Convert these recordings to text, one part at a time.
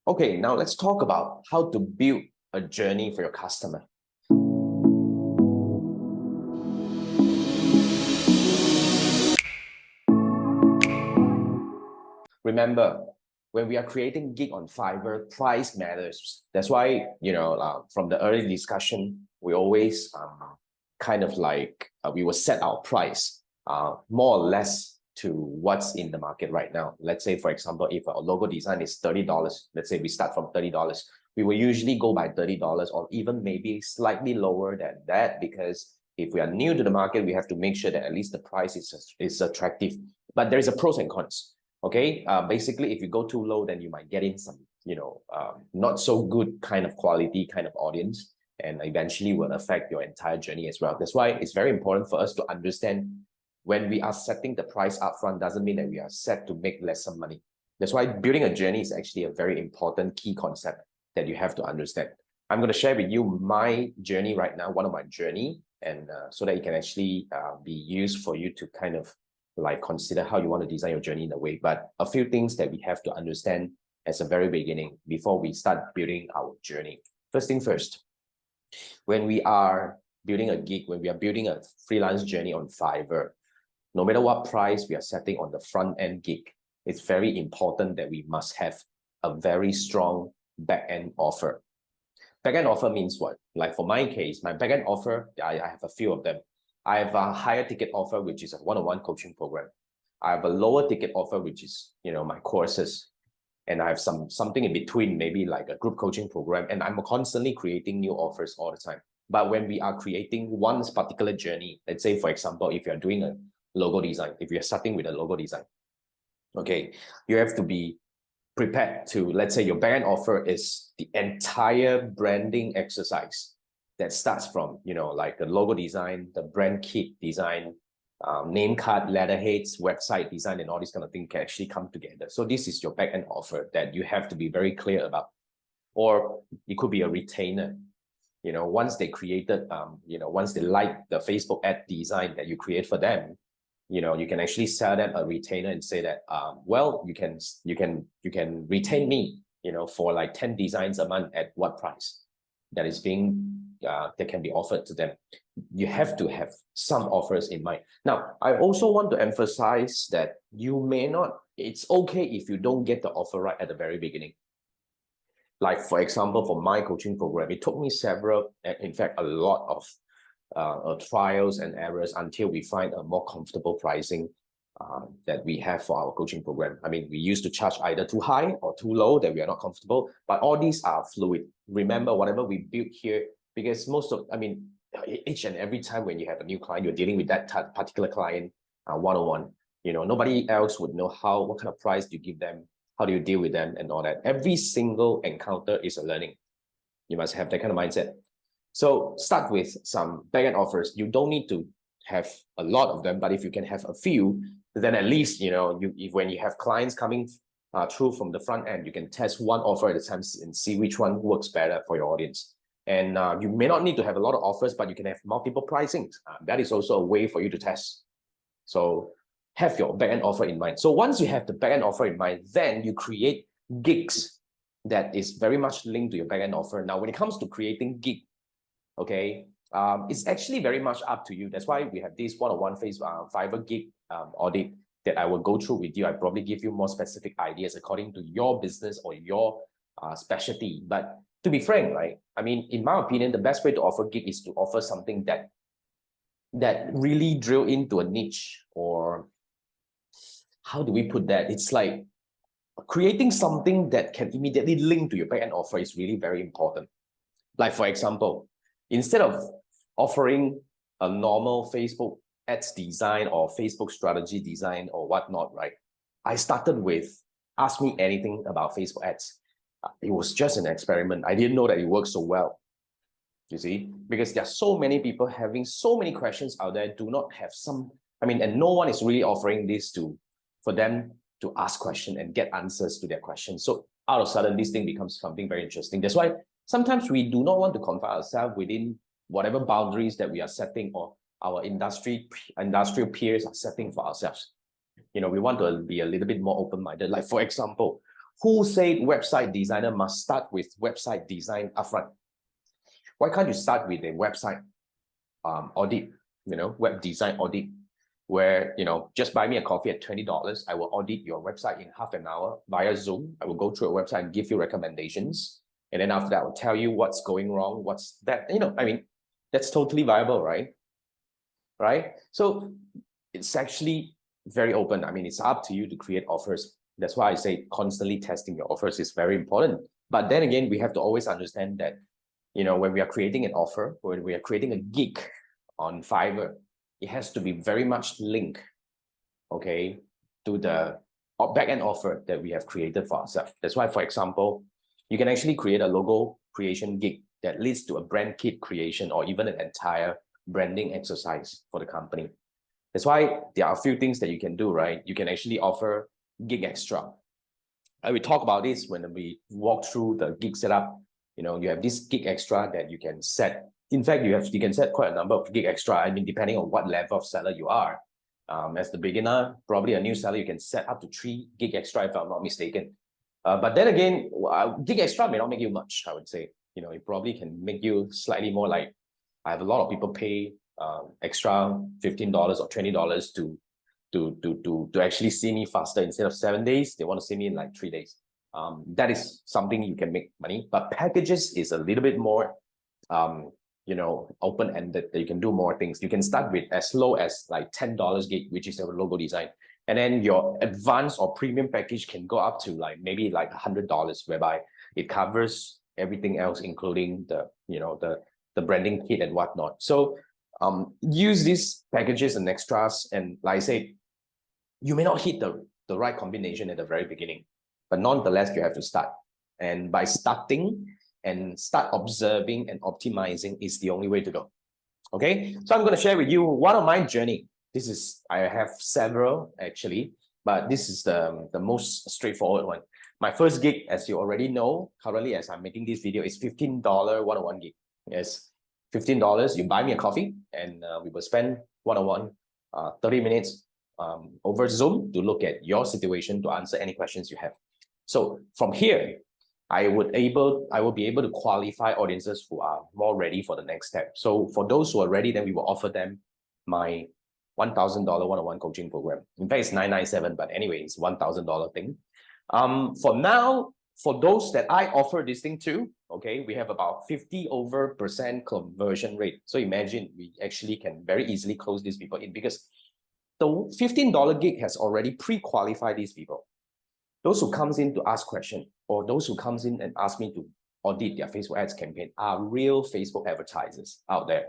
Okay, now let's talk about how to build a journey for your customer. Remember, when we are creating gig on Fiverr, price matters. That's why, from the early discussion, we always we will set our price more or less to what's in the market right now. Let's say, for example, if our logo design is $30, let's say we start from $30, we will usually go by $30 or even maybe slightly lower than that, because if we are new to the market, we have to make sure that at least the price is attractive. But there is a pros and cons. Okay, basically, if you go too low, then you might get in some, not so good kind of quality kind of audience, and eventually will affect your entire journey as well. That's why it's very important for us to understand when we are setting the price upfront doesn't mean that we are set to make lesser money. That's why building a journey is actually a very important key concept that you have to understand. I'm going to share with you my journey right now, one of my journey, and so that it can actually be used for you to kind of consider how you want to design your journey in a way. But a few things that we have to understand as a very beginning before we start building our journey. First thing first, when we are building a gig, when we are building a freelance journey on Fiverr, no matter what price we are setting on the front end gig, it's very important that we must have a very strong back-end offer. Back-end offer means what? Like for my case, my back-end offer, I have a few of them. I have a higher ticket offer, which is a one-on-one coaching program. I have a lower ticket offer, which is, my courses. And I have something in between, maybe like a group coaching program. And I'm constantly creating new offers all the time. But when we are creating one particular journey, let's say, for example, if you're doing a logo design, if you're starting with a logo design, okay, you have to be prepared to, let's say your backend offer is the entire branding exercise that starts from, like the logo design, the brand kit design, name card, letterheads, website design, and all these kind of things can actually come together. So this is your back-end offer that you have to be very clear about. Or it could be a retainer. Once they created, once they like the Facebook ad design that you create for them, you can actually sell them a retainer and say that, well, you can retain me, for like 10 designs a month at what price that is being that can be offered to them. You have to have some offers in mind. Now, I also want to emphasize that it's okay if you don't get the offer right at the very beginning. Like, for example, for my coaching program, it took me in fact, a lot of trials and errors until we find a more comfortable pricing that we have for our coaching program. I mean, we used to charge either too high or too low that we are not comfortable, but all these are fluid. Remember, whatever we build here, because each and every time when you have a new client, you're dealing with that particular client one-on-one. Nobody else would know what kind of price do you give them, how do you deal with them, and all that. Every single encounter is a learning. You must have that kind of mindset. So start with some backend offers. You don't need to have a lot of them, but if you can have a few, then at least, when you have clients coming through from the front end, you can test one offer at a time and see which one works better for your audience. And you may not need to have a lot of offers, but you can have multiple pricings. That is also a way for you to test. So have your backend offer in mind. So once you have the backend offer in mind, then you create gigs that is very much linked to your backend offer. Now, when it comes to creating gig, okay, it's actually very much up to you. That's why we have this one-on-one Fiverr gig audit that I will go through with you. I probably give you more specific ideas according to your business or your specialty. But to be frank, right? I mean, in my opinion, the best way to offer gig is to offer something that really drill into a niche, or how do we put that? It's like creating something that can immediately link to your backend offer is really very important. Like, for example, instead of offering a normal Facebook ads design or Facebook strategy design or whatnot, right? I started with ask me anything about Facebook ads. It was just an experiment. I didn't know that it works so well. You see, because there are so many people having so many questions out there, do not have and no one is really offering this for them to ask questions and get answers to their questions. So out of sudden, this thing becomes something very interesting. That's why sometimes we do not want to confine ourselves within whatever boundaries that we are setting or our industrial peers are setting for ourselves. We want to be a little bit more open-minded. Like, for example, Who said website designer must start with website design upfront? Why can't you start with a website audit, web design audit, where, just buy me a coffee at $20. I will audit your website in half an hour via Zoom. I will go through a website and give you recommendations. And then after that, I will tell you what's going wrong, what's that, that's totally viable, right? Right? So it's actually very open. It's up to you to create offers. That's why I say constantly testing your offers is very important. But then again, we have to always understand that, when we are creating an offer, when we are creating a gig on Fiverr, it has to be very much linked, okay, to the back-end offer that we have created for ourselves. That's why, for example, you can actually create a logo creation gig that leads to a brand kit creation or even an entire branding exercise for the company. That's why there are a few things that you can do, right? You can actually offer gig extra. I will talk about this when we walk through the gig setup. You have this gig extra that you can set. In fact, you can set quite a number of gig extra. Depending on what level of seller you are. As the beginner, probably a new seller, you can set up to 3 gig extra if I'm not mistaken. But then again, gig extra may not make you much, I would say. It probably can make you slightly more like, I have a lot of people pay extra $15 or $20 to actually see me faster. Instead of 7 days, they want to see me in like 3 days. That is something you can make money, but packages is a little bit more open-ended, that you can do more things. You can start with as low as like $10 gig, which is your logo design. And then your advanced or premium package can go up to like maybe like $100, whereby it covers everything else, including the branding kit and whatnot. So use these packages and extras. And like I said, you may not hit the right combination at the very beginning, but nonetheless, you have to start. And by starting and start observing and optimizing is the only way to go. Okay, so I'm going to share with you one of my journey. I have several actually, but this is the most straightforward one. My first gig, as you already know, currently as I'm making this video, is $15 one-on-one gig. Yes, $15. You buy me a coffee and we will spend one-on-one 30 minutes over Zoom to look at your situation, to answer any questions you have. So from here, I will be able to qualify audiences who are more ready for the next step. So for those who are ready, then we will offer them my $1,000 one-on-one coaching program. In fact, it's $997, but anyway, it's $1,000 thing. For now, for those that I offer this thing to, okay, we have about 50% conversion rate. So imagine we actually can very easily close these people in, because the $15 gig has already pre-qualified these people. Those who comes in to ask questions, or those who comes in and ask me to audit their Facebook ads campaign, are real Facebook advertisers out there.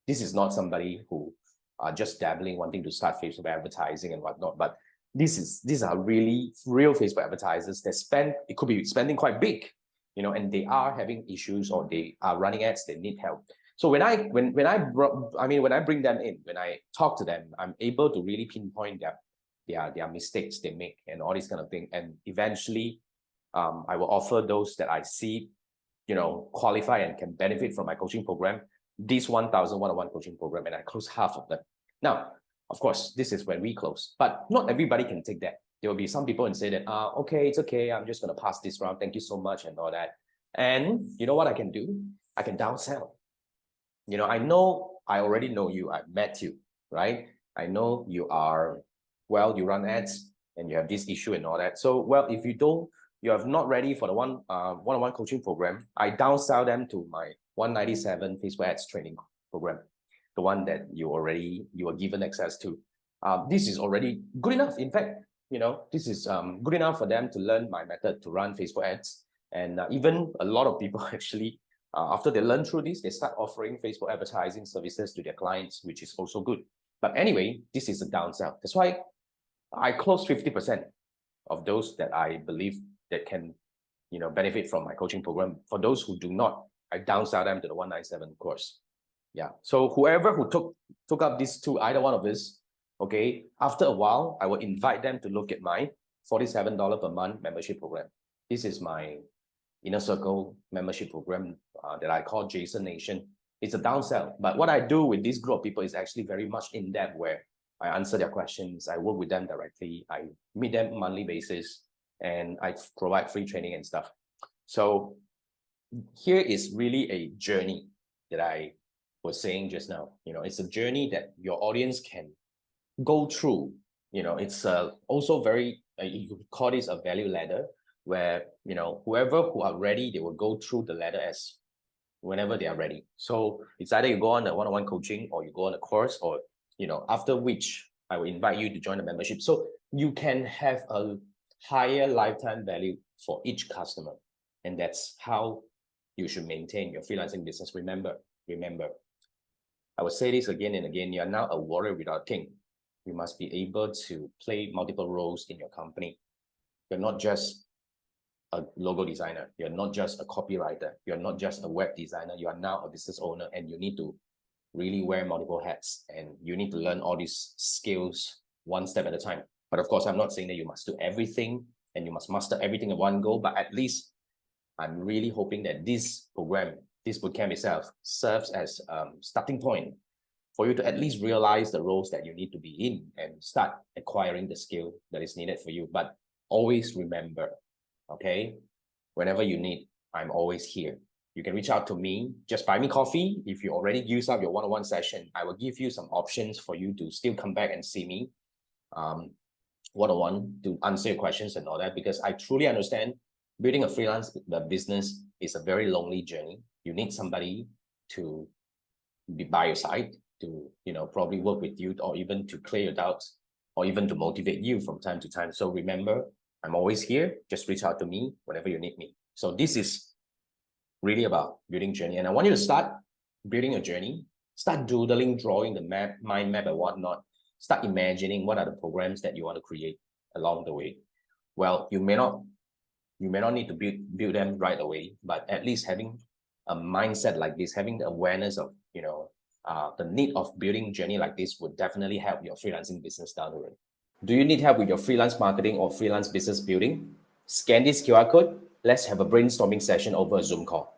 This is not somebody who are just dabbling, wanting to start Facebook advertising and whatnot, but these are really real Facebook advertisers that it could be spending quite big, and they are having issues, or they are running ads, they need help. So when I bring them in, when I talk to them, I'm able to really pinpoint their mistakes they make and all this kind of thing. And eventually, I will offer those that I see, qualify and can benefit from my coaching program, this 1,000 one-on-one coaching program, and I close half of them. Now, of course, this is when we close, but not everybody can take that. There will be some people and say that, okay, it's okay, I'm just going to pass this round, thank you so much, and all that. And you know what I can do? I can downsell. I already know you, I've met you, right? I know you are, you run ads and you have this issue and all that. So, if you are not ready for the one-on-one coaching program, I downsell them to my $197 Facebook ads training program, the one that you were given access to. This is already good enough. In fact, this is good enough for them to learn my method to run Facebook ads. And even a lot of people actually, after they learn through this, they start offering Facebook advertising services to their clients, which is also good. But anyway, this is a downsell. That's why I close 50% of those that I believe that can, benefit from my coaching program. For those who do not, I downsell them to the 197 course. Yeah. So whoever who took up these two, either one of this, okay, after a while, I will invite them to look at my $47 per month membership program. This is my inner circle membership program that I call Jason Nation. It's a downsell. But what I do with this group of people is actually very much in depth, where I answer their questions. I work with them directly. I meet them on a monthly basis. and I provide free training and stuff. So here is really a journey that I was saying just now. It's a journey that your audience can go through. It's also very, you could call this a value ladder, where whoever who are ready, they will go through the ladder as whenever they are ready. So it's either you go on a one-on-one coaching, or you go on a course, or after which I will invite you to join the membership, so you can have a higher lifetime value for each customer. And that's how you should maintain your freelancing business. Remember, I will say this again and again, you are now a warrior without a king. You must be able to play multiple roles in your company. You're not just a logo designer. You're not just a copywriter. You're not just a web designer. You are now a business owner, and you need to really wear multiple hats, and you need to learn all these skills one step at a time. But of course, I'm not saying that you must do everything and you must master everything in one go, but at least I'm really hoping that this program, this bootcamp itself, serves as a starting point for you to at least realize the roles that you need to be in and start acquiring the skill that is needed for you. But always remember, okay, whenever you need, I'm always here. You can reach out to me, just buy me coffee. If you already use up your one-on-one session, I will give you some options for you to still come back and see me one-on-one to answer your questions and all that, because I truly understand building a freelance business is a very lonely journey. You need somebody to be by your side, to probably work with you, or even to clear your doubts, or even to motivate you from time to time. So remember, I'm always here. Just reach out to me whenever you need me. So this is really about building journey, and I want you to start building a journey. Start doodling, drawing the map, mind map, and whatnot. Start imagining what are the programs that you want to create along the way. Well, you may not need to build them right away, but at least having a mindset like this, having the awareness of the need of building journey like this would definitely help your freelancing business down the road. Do you need help with your freelance marketing or freelance business building? Scan this QR code. Let's have a brainstorming session over a Zoom call.